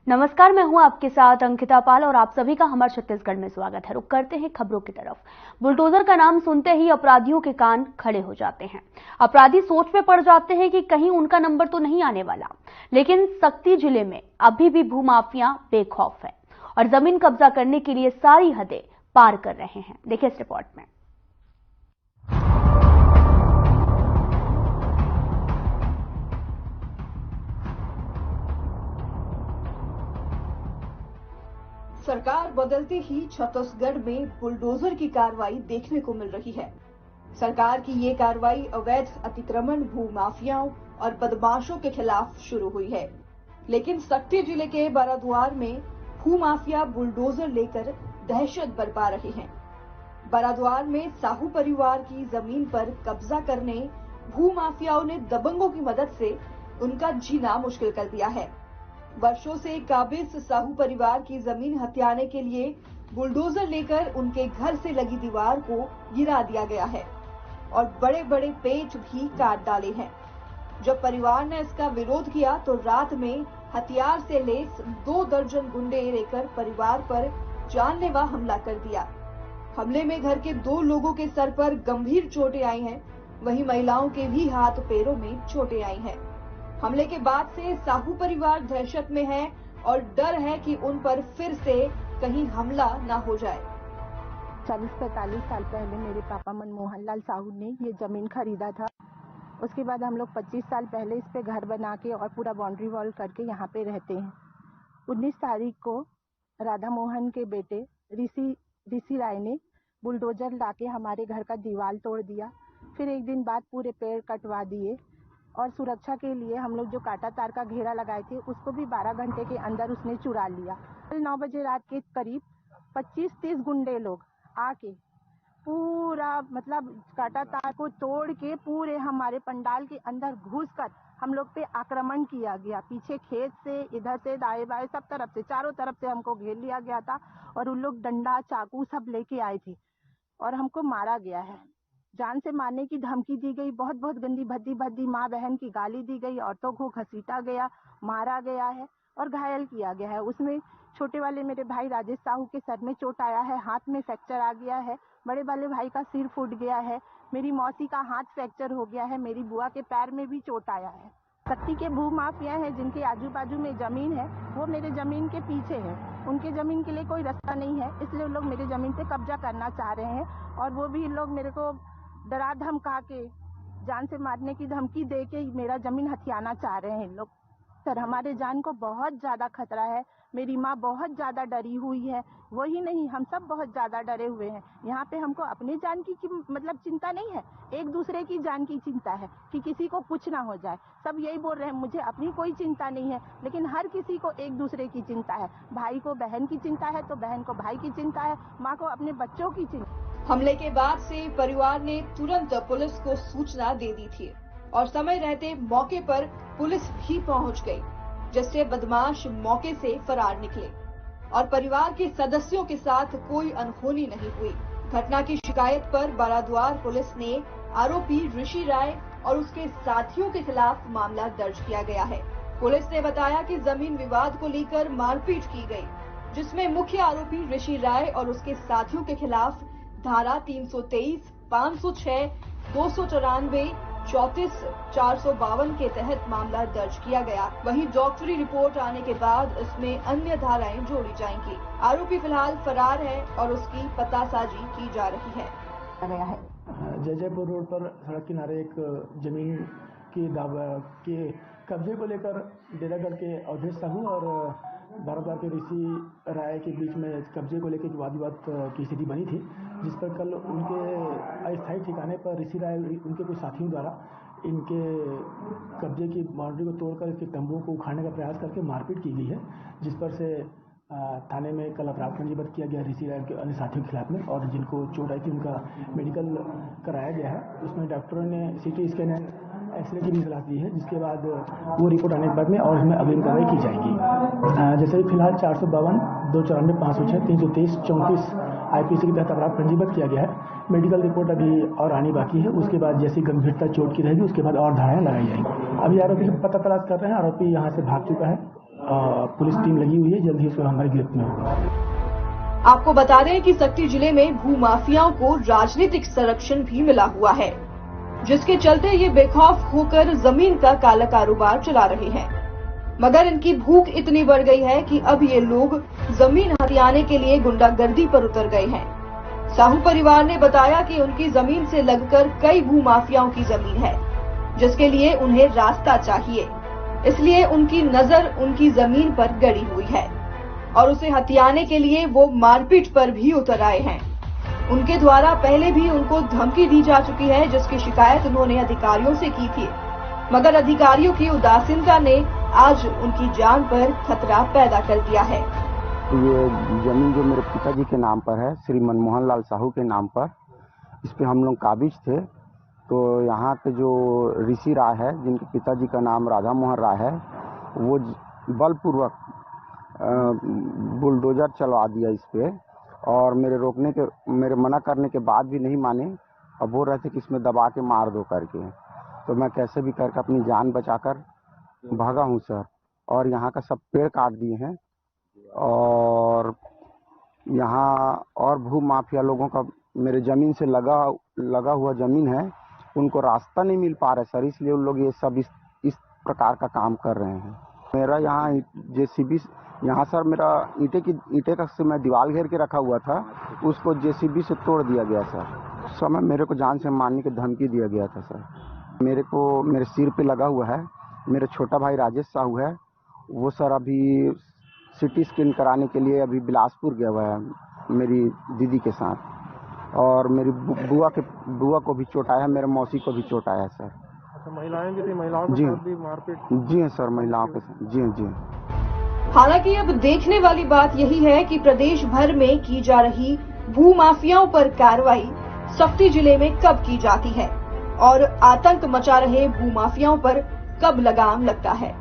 नमस्कार, मैं हूं आपके साथ अंकिता पाल और आप सभी का हमारे छत्तीसगढ़ में स्वागत है। रुक करते हैं खबरों की तरफ। बुलडोजर का नाम सुनते ही अपराधियों के कान खड़े हो जाते हैं। अपराधी सोच में पड़ जाते हैं कि कहीं उनका नंबर तो नहीं आने वाला। लेकिन सक्ती जिले में अभी भी भूमाफिया बेखौफ है और जमीन कब्जा करने के लिए सारी हदें पार कर रहे हैं। देखिए इस रिपोर्ट में। सरकार बदलते ही छत्तीसगढ़ में बुलडोजर की कार्रवाई देखने को मिल रही है। सरकार की ये कार्रवाई अवैध अतिक्रमण, भूमाफियाओं और बदमाशों के खिलाफ शुरू हुई है। लेकिन सक्ती जिले के बाराद्वार में भूमाफिया बुलडोजर लेकर दहशत बरपा रहे हैं। बाराद्वार में साहू परिवार की जमीन पर कब्जा करने भूमाफियाओं ने दबंगों की मदद से उनका जीना मुश्किल कर दिया है। वर्षों से काबिज साहू परिवार की जमीन हथियाने के लिए बुलडोजर लेकर उनके घर से लगी दीवार को गिरा दिया गया है और बड़े बड़े पेच भी काट डाले हैं। जब परिवार ने इसका विरोध किया तो रात में हथियार से लैस 2 दर्जन गुंडे लेकर परिवार पर जानलेवा हमला कर दिया। हमले में घर के 2 लोगों के सर पर गंभीर चोटें आई हैं, वहीं महिलाओं के भी हाथ पैरों में चोटें आई हैं। हमले के बाद से साहू परिवार दहशत में है और डर है कि उन पर फिर से कहीं हमला न हो जाए। 40-45 साल पहले मेरे पापा मनमोहन लाल साहू ने ये जमीन खरीदा था। उसके बाद हम लोग 25 साल पहले इस पे घर बना के और पूरा बाउंड्री वॉल करके यहाँ पे रहते हैं। 19 तारीख को राधा मोहन के बेटे ऋषि राय ने बुलडोजर लाके हमारे घर का दीवार तोड़ दिया। फिर एक दिन बाद पूरे पेड़ कटवा दिए और सुरक्षा के लिए हम लोग जो काटा तार का घेरा लगाए थे उसको भी 12 घंटे के अंदर उसने चुरा लिया। कल 9 बजे रात के करीब 25-30 गुंडे लोग आके पूरा काटा तार को तोड़ के पूरे हमारे पंडाल के अंदर घुसकर हम लोग पे आक्रमण किया गया। पीछे खेत से, इधर से, दाएं बाएं सब तरफ से, चारों तरफ से हमको घेर लिया गया था और उन लोग डंडा चाकू सब लेके आए थे और हमको मारा गया है। जान से मारने की धमकी दी गई, बहुत बहुत गंदी भद्दी माँ बहन की गाली दी गई, औरतों को घसीटा गया, मारा गया है और घायल किया गया है। उसमें छोटे वाले मेरे भाई राजेश साहू के सर में चोट आया है, हाथ में फ्रैक्चर आ गया है, बड़े वाले भाई का सिर फूट गया है, मेरी मौसी का हाथ फ्रैक्चर हो गया है, मेरी बुआ के पैर में भी चोट आया है। सक्ती के भूमाफिया हैं जिनके आजू बाजू में जमीन है, वो मेरे जमीन के पीछे है। उनके जमीन के लिए कोई रास्ता नहीं है, इसलिए उन लोग मेरे जमीन पे कब्जा करना चाह रहे हैं और वो भी लोग मेरे को डरा धमका के, जान से मारने की धमकी दे के मेरा जमीन हथियाना चाह रहे हैं लोग। सर, हमारे जान को बहुत ज्यादा खतरा है। मेरी माँ बहुत ज्यादा डरी हुई है, वही नहीं हम सब बहुत ज्यादा डरे हुए हैं। यहाँ पे हमको अपनी जान की चिंता नहीं है, एक दूसरे की जान की चिंता है कि किसी को कुछ ना हो जाए। सब यही बोल रहे हैं, मुझे अपनी कोई चिंता नहीं है, लेकिन हर किसी को एक दूसरे की चिंता है। भाई को बहन की चिंता है तो बहन को भाई की चिंता है, माँ को अपने बच्चों की चिंता। हमले के बाद से परिवार ने तुरंत पुलिस को सूचना दे दी थी और समय रहते मौके पर पुलिस भी पहुंच गई, जिससे बदमाश मौके से फरार निकले और परिवार के सदस्यों के साथ कोई अनहोनी नहीं हुई। घटना की शिकायत पर बाराद्वार पुलिस ने आरोपी ऋषि राय और उसके साथियों के खिलाफ मामला दर्ज किया गया है। पुलिस ने बताया कि जमीन विवाद को लेकर मारपीट की गई, जिसमें मुख्य आरोपी ऋषि राय और उसके साथियों के खिलाफ धारा 323, 506, 294, 34, 452 के तहत मामला दर्ज किया गया। वहीं डॉक्टरी रिपोर्ट आने के बाद इसमें अन्य धाराएं जोड़ी जाएंगी। आरोपी फिलहाल फरार है और उसकी पतासाजी की जा रही है। जयजयपुर रोड पर सड़क किनारे एक जमीन के कब्जे को लेकर डेरागढ़ के अवधेश साहू और बाराद्वार के ऋषि राय के बीच में कब्जे को लेकर वाद विवाद की स्थिति बनी थी, जिस पर कल उनके अस्थायी ठिकाने पर ऋषि राय उनके कुछ साथियों द्वारा इनके कब्जे की बाउंड्री को तोड़कर इसके तंबुओं को उखाड़ने का प्रयास करके मारपीट की गई है, जिस पर से थाने में कल अपराध पंजीबद्ध किया गया ऋषि राय के अन्य साथियों के खिलाफ में और जिनको चोट आई थी उनका मेडिकल कराया गया है। उसमें डॉक्टरों ने CT स्कैन एंड एक्सरे की भी सलाह दी है, जिसके बाद वो रिपोर्ट आने के बाद में और इसमें अग्रिम कार्रवाई की जाएगी। जैसे फिलहाल 452, 294, 506, 323, 34 IPC के तहत अपराध पंजीबद्ध किया गया है। मेडिकल रिपोर्ट अभी और आनी बाकी है, उसके बाद जैसी गंभीरता चोट की रहेगी उसके बाद और धाराएं लगाई जाएंगी। अभी आरोपी का पता तलाश कर रहे हैं, आरोपी यहाँ से भाग चुका है पुलिस टीम लगी हुई है, जल्द ही उसको हमारी गिरफ्त में होगा। आपको बता दें कि सक्ती जिले में भूमाफियाओं को राजनीतिक संरक्षण भी मिला हुआ है, जिसके चलते ये बेखौफ होकर जमीन का काला कारोबार चला रहे हैं। मगर इनकी भूख इतनी बढ़ गई है कि अब ये लोग जमीन हथियाने के लिए गुंडागर्दी पर उतर गए हैं। साहू परिवार ने बताया कि उनकी जमीन से लगकर कई भूमाफियाओं की जमीन है, जिसके लिए उन्हें रास्ता चाहिए, इसलिए उनकी नजर उनकी जमीन पर गड़ी हुई है और उसे हथियाने के लिए वो मारपीट पर भी उतर आए हैं। उनके द्वारा पहले भी उनको धमकी दी जा चुकी है, जिसकी शिकायत उन्होंने अधिकारियों से की थी, मगर अधिकारियों की उदासीनता ने आज उनकी जान पर खतरा पैदा कर दिया है। ये जमीन जो मेरे पिताजी के नाम पर है, श्री मनमोहन लाल साहू के नाम पर, इस पे हम लोग काबिज थे। तो यहाँ के जो ऋषि राय है, जिनके पिताजी का नाम राधा मोहन राय है, वो बलपूर्वक बुलडोजर चलवा दिया इस पे, और मेरे मना करने के बाद भी नहीं माने। अब बोल रहे थे कि इसमें दबा के मार दो करके। तो मैं कैसे भी करके अपनी जान बचाकर भागा हूँ सर। और यहाँ का सब पेड़ काट दिए हैं, और यहाँ और भू माफिया लोगों का मेरे ज़मीन से लगा हुआ ज़मीन है, उनको रास्ता नहीं मिल पा रहा है सर, इसलिए उन लोग ये सब इस प्रकार का काम कर रहे हैं। मेरा यहाँ जेसीबी, यहाँ सर मेरा ईंटे का से मैं दीवार घेर के रखा हुआ था, उसको जेसीबी से तोड़ दिया गया सर। उस समय मेरे को जान से मारने की धमकी दिया गया था सर। मेरे सिर पे लगा हुआ है। मेरा छोटा भाई राजेश साहू है, वो सर अभी सिटी स्कैन कराने के लिए अभी बिलासपुर गया हुआ है मेरी दीदी के साथ। और मेरी बुआ को भी चोट आया है, मेरे मौसी को भी चोट आया है सर। अच्छा, महिलाएं भी थी, महिलाओं के साथ भी मारपीट? जी हाँ सर, महिलाओं के साथ, जी जी। हालांकि अब देखने वाली बात यही है कि प्रदेश भर में की जा रही भूमाफियाओं पर कार्रवाई सक्ती जिले में कब की जाती है और आतंक मचा रहे भूमाफियाओं पर कब लगाम लगता है।